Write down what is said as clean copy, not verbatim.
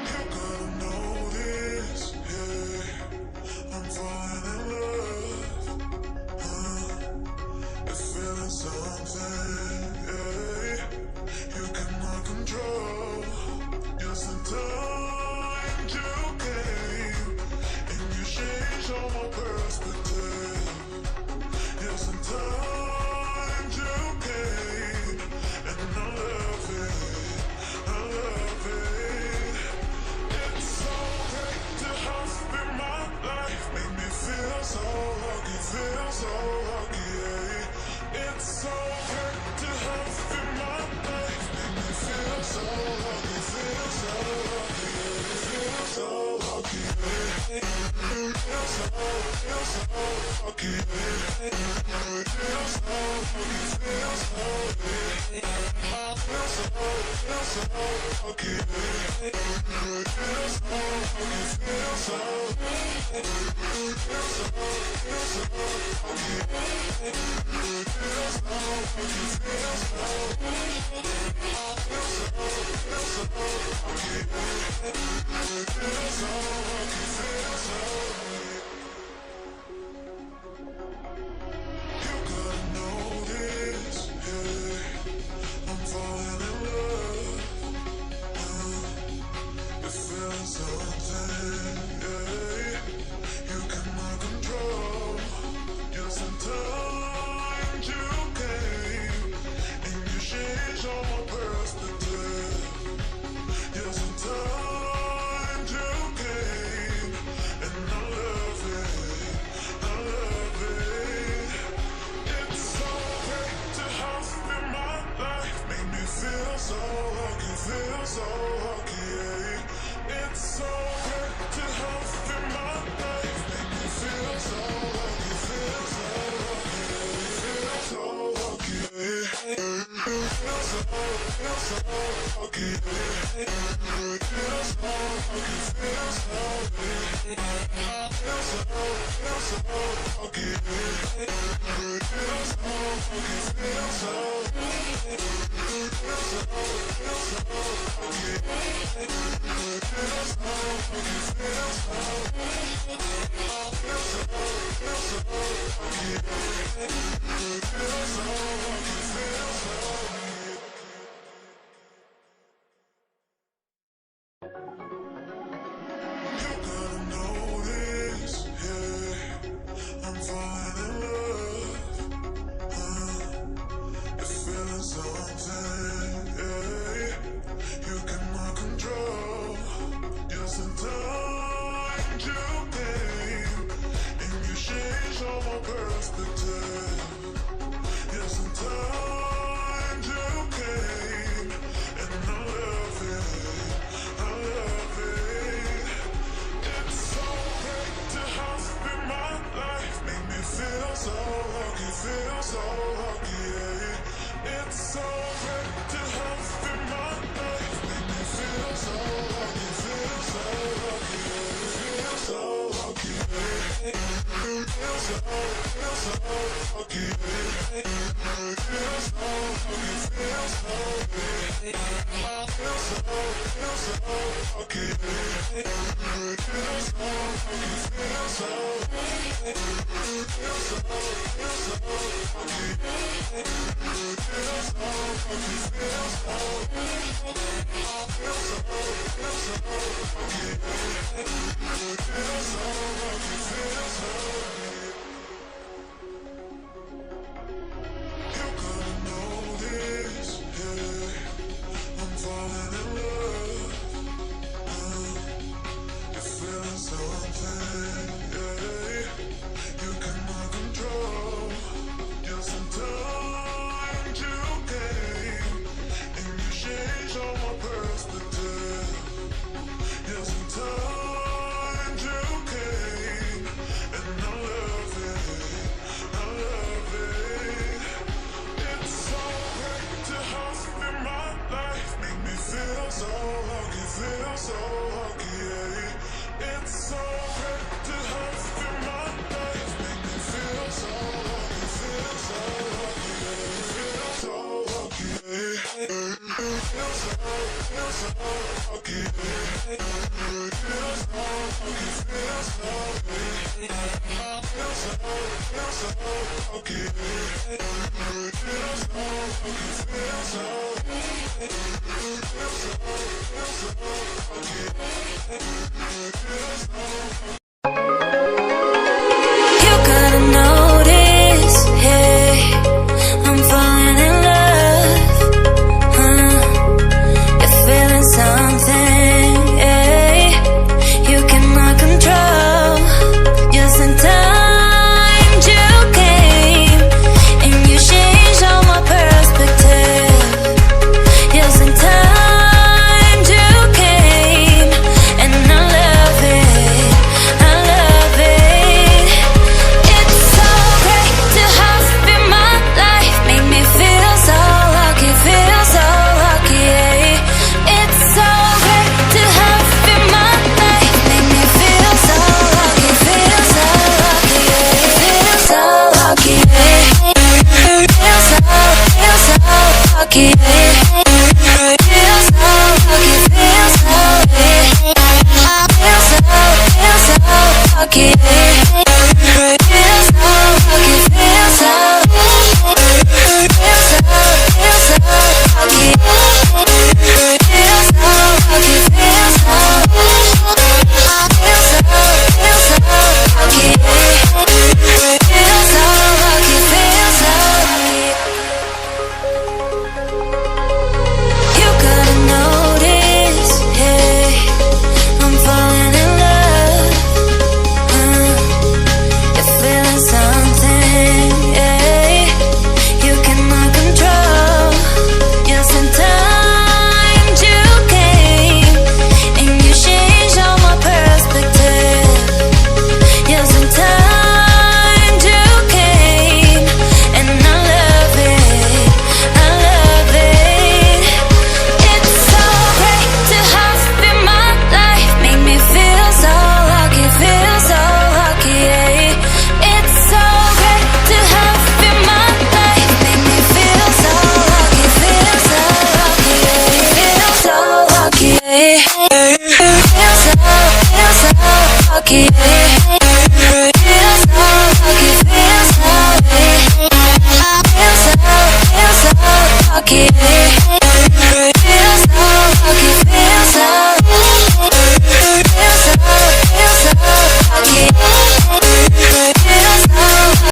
You're gonna notice, yeah, I'm falling in love. It's feeling something, yeah, you cannot control. Just in time you came, and you changed all my perspective. Yes, in time you came, and I love it, I love it. It's so great to have in my life, make me feel so lucky, yeah. It's so great to have in my life, make me feel so lucky, yeah. Feel so lucky, yeah. Feel so lucky, yeah. Feel so lucky, feel so lucky, yeah. Feel so lucky, feel so feel so lucky. gotta notice, hey, I'm falling in love, you're feeling something, hey, you cannot control, just in time you came, and you changed all my perspective, just in time you came, and I love it, I love it. It's so great to have you in my life, make me feel so lucky, yeah. It's so great to have you in my life, make me feel so lucky, yeah. Feel so lucky, yeah. Feel so lucky, yeah. Feel so lucky, feel so, yeah. Feel so lucky, yeah. Feel so lucky, feel so, feel so lucky, feel so lucky, feel so, feel so lucky, feel so lucky, feel so lucky. You gotta notice, hey, I'm falling in love, you're feeling something, yeah, you cannot control, just in time you came, and you changed all my perspective, just in time you came, and I love it, I love it. It's so great to have you in my life, make me feel so lucky, yeah. It's so great to have you in my life, make me feel so lucky, yeah. Feel so lucky, yeah. Feel so lucky, yeah. Feel so lucky, feel so, yeah. Feel so lucky, yeah.